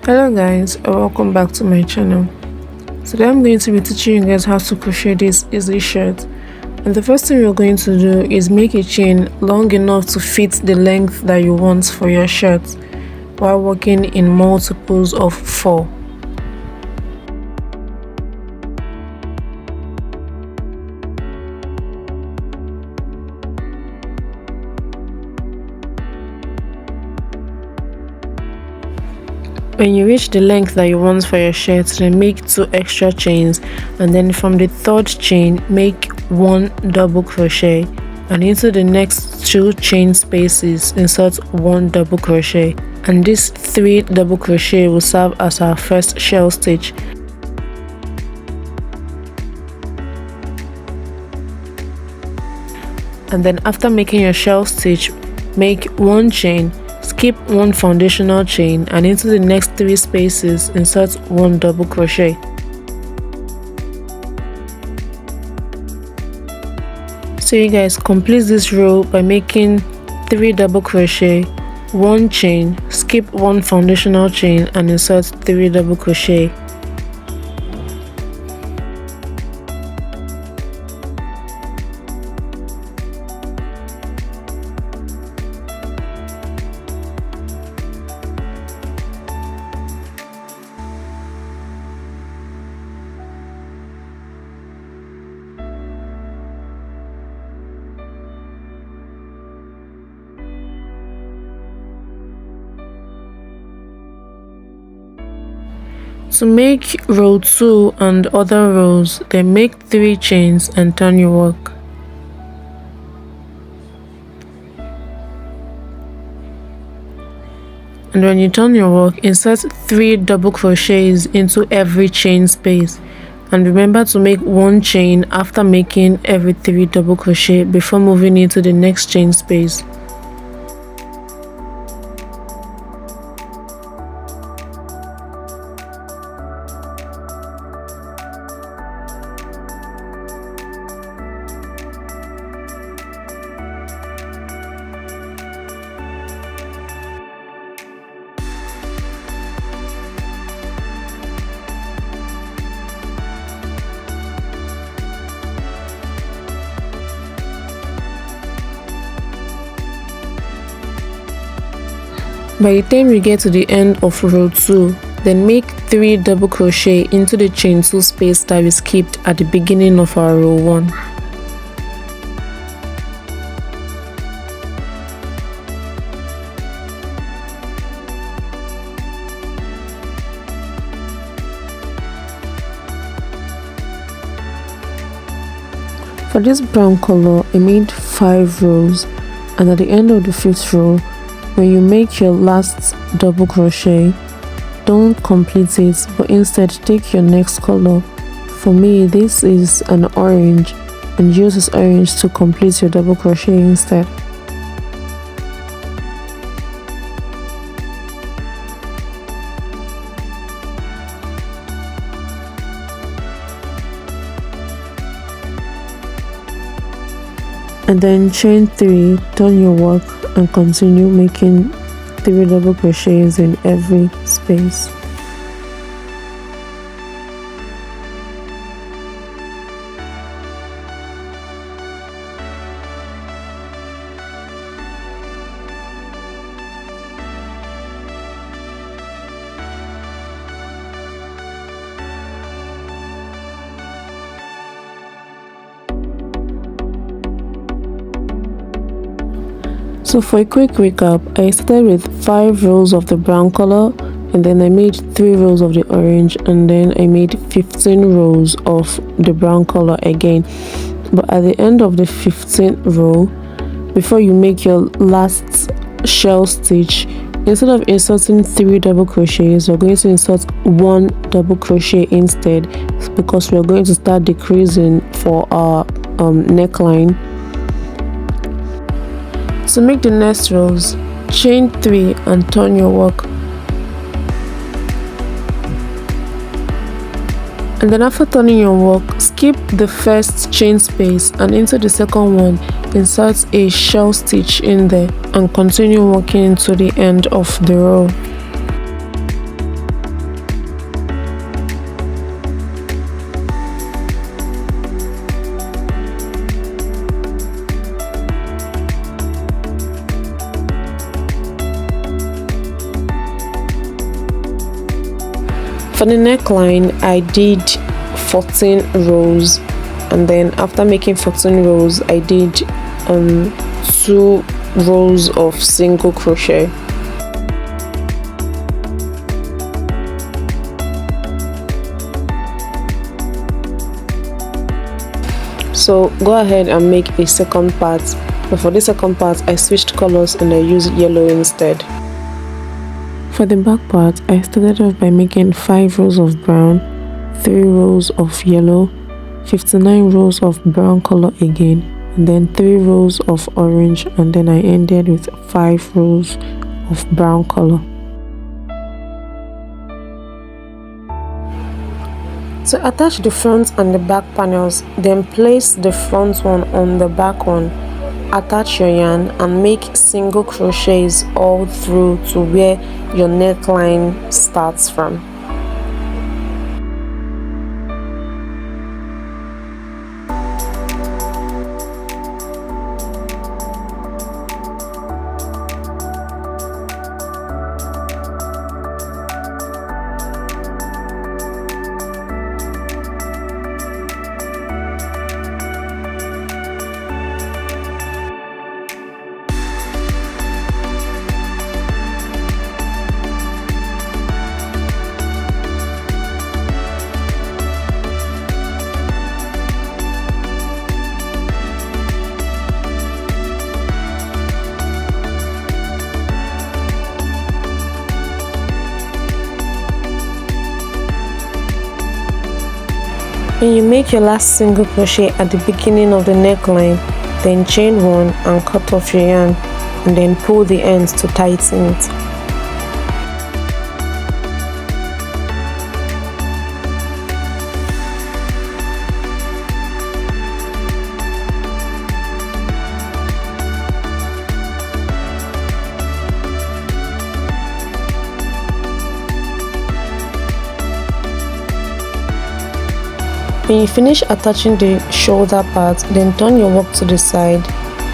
Hello guys, and welcome back to my channel. Today I'm going to be teaching you guys how to crochet this easy shirt. And the first thing we're going to do is make a chain long enough to fit the length that you want for your shirt while working in multiples of 4. When you reach the length that you want for your shirt, then make 2 extra chains, and then from the 3rd chain make 1 double crochet, and into the next 2 chain spaces insert 1 double crochet, and this 3 double crochet will serve as our first shell stitch. And then after making your shell stitch, make 1 chain, skip 1 foundational chain, and into the next 3 spaces insert 1 double crochet. So you guys complete this row by making 3 double crochet, 1 chain, skip 1 foundational chain, and insert 3 double crochet. To make row 2 and other rows, then make 3 chains and turn your work. And when you turn your work, insert 3 double crochets into every chain space, and remember to make 1 chain after making every 3 double crochet before moving into the next chain space. By the time you get to the end of row 2, then make 3 double crochet into the chain 2 space that we skipped at the beginning of our row 1. For this brown color, I made 5 rows, and at the end of the 5th row, when you make your last double crochet, don't complete it, but instead take your next color. For me, this is an orange, and use this orange to complete your double crochet instead. And then chain 3, turn your work, and continue making 3 double crochets in every space. So for a quick recap, I started with 5 rows of the brown color, and then I made 3 rows of the orange, and then I made 15 rows of the brown color again. But at the end of the 15th row, before you make your last shell stitch, instead of inserting 3 double crochets, we're going to insert 1 double crochet instead, because we're going to start decreasing for our neckline. To make the next rows, chain 3 and turn your work. And then after turning your work, skip the first chain space, and into the second one, insert a shell stitch in there and continue working to the end of the row. For the neckline, I did 14 rows, and then after making 14 rows I did 2 rows of single crochet. So go ahead and make a second part, but for the second part I switched colors and I used yellow instead. For the back part, I started off by making 5 rows of brown, 3 rows of yellow, 59 rows of brown color again, and then 3 rows of orange, and then I ended with 5 rows of brown color. To attach the front and the back panels, then place the front one on the back one, attach your yarn and make single crochets all through to where your neckline starts from. When you make your last single crochet at the beginning of the neckline, then chain 1 and cut off your yarn, and then pull the ends to tighten it. When you finish attaching the shoulder part, then turn your work to the side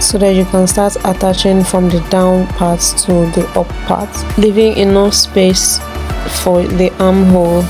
so that you can start attaching from the down parts to the up parts, leaving enough space for the armhole.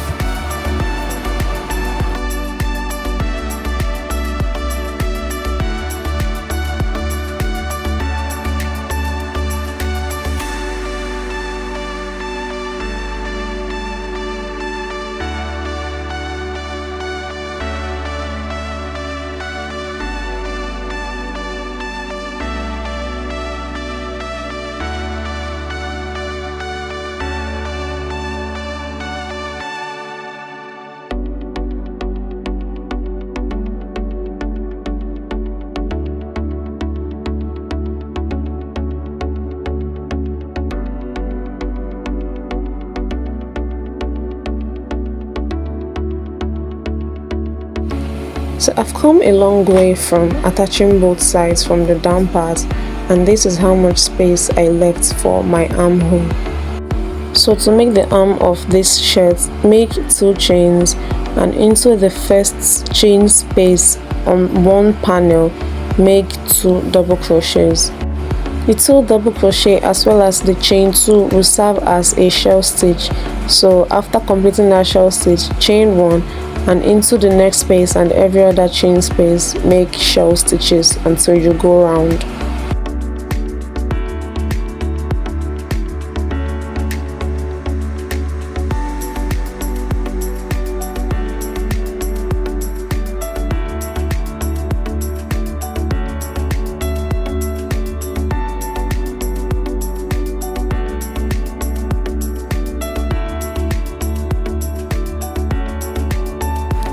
So I've come a long way from attaching both sides from the down part, and this is how much space I left for my armhole. So to make the arm of this shirt, make 2 chains, and into the first chain space on one panel make 2 double crochets. The 2 double crochet as well as the chain 2 will serve as a shell stitch. So after completing that shell stitch, chain 1 and into the next space and every other chain space make shell stitches until you go round.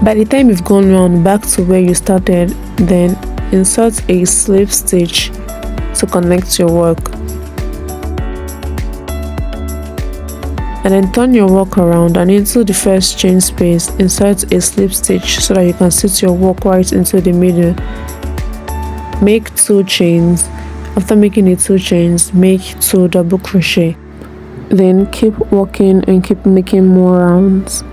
By the time you've gone round back to where you started, then insert a slip stitch to connect your work. And then turn your work around, and into the first chain space, insert a slip stitch so that you can sit your work right into the middle. Make 2 chains. After making the 2 chains, make 2 double crochet. Then keep working and keep making more rounds.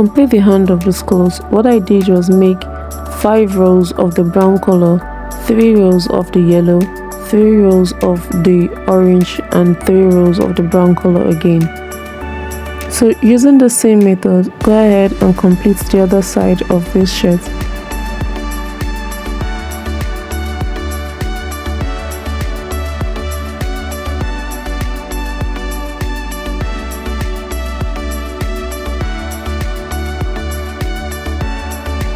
complete the hand of this clothes, what I did was make 5 rows of the brown color, 3 rows of the yellow, 3 rows of the orange, and 3 rows of the brown color again. So using the same method, go ahead and complete the other side of this shirt.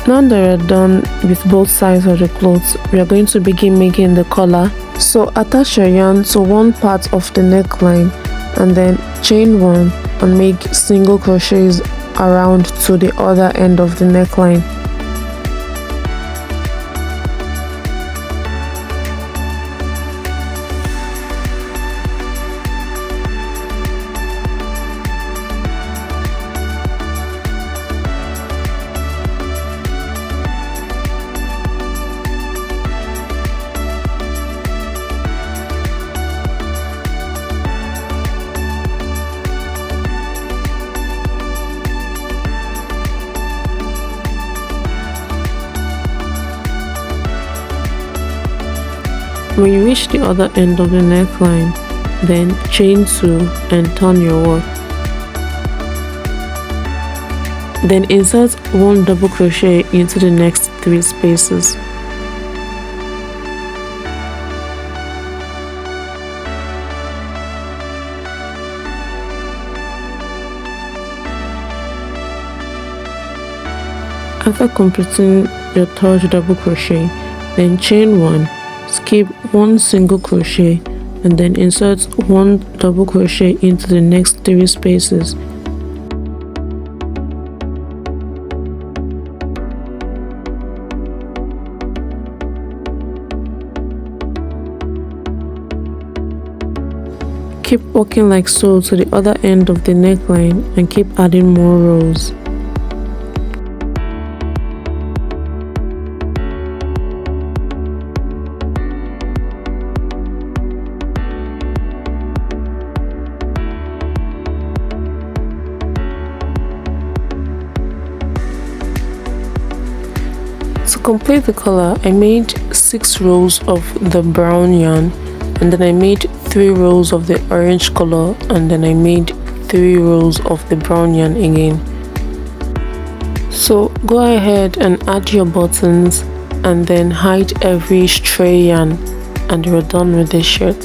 Now that we're done with both sides of the clothes, we are going to begin making the collar. So attach your yarn to one part of the neckline and then chain 1 and make single crochets around to the other end of the neckline. When you reach the other end of the neckline, then chain 2 and turn your work. Then insert 1 double crochet into the next 3 spaces. After completing your 3rd double crochet, then chain 1, skip 1 single crochet and then insert 1 double crochet into the next 3 spaces. Keep working like so to the other end of the neckline and keep adding more rows. To complete the collar, I made 6 rows of the brown yarn and then I made 3 rows of the orange color and then I made 3 rows of the brown yarn again. So go ahead and add your buttons and then hide every stray yarn and you're done with this shirt.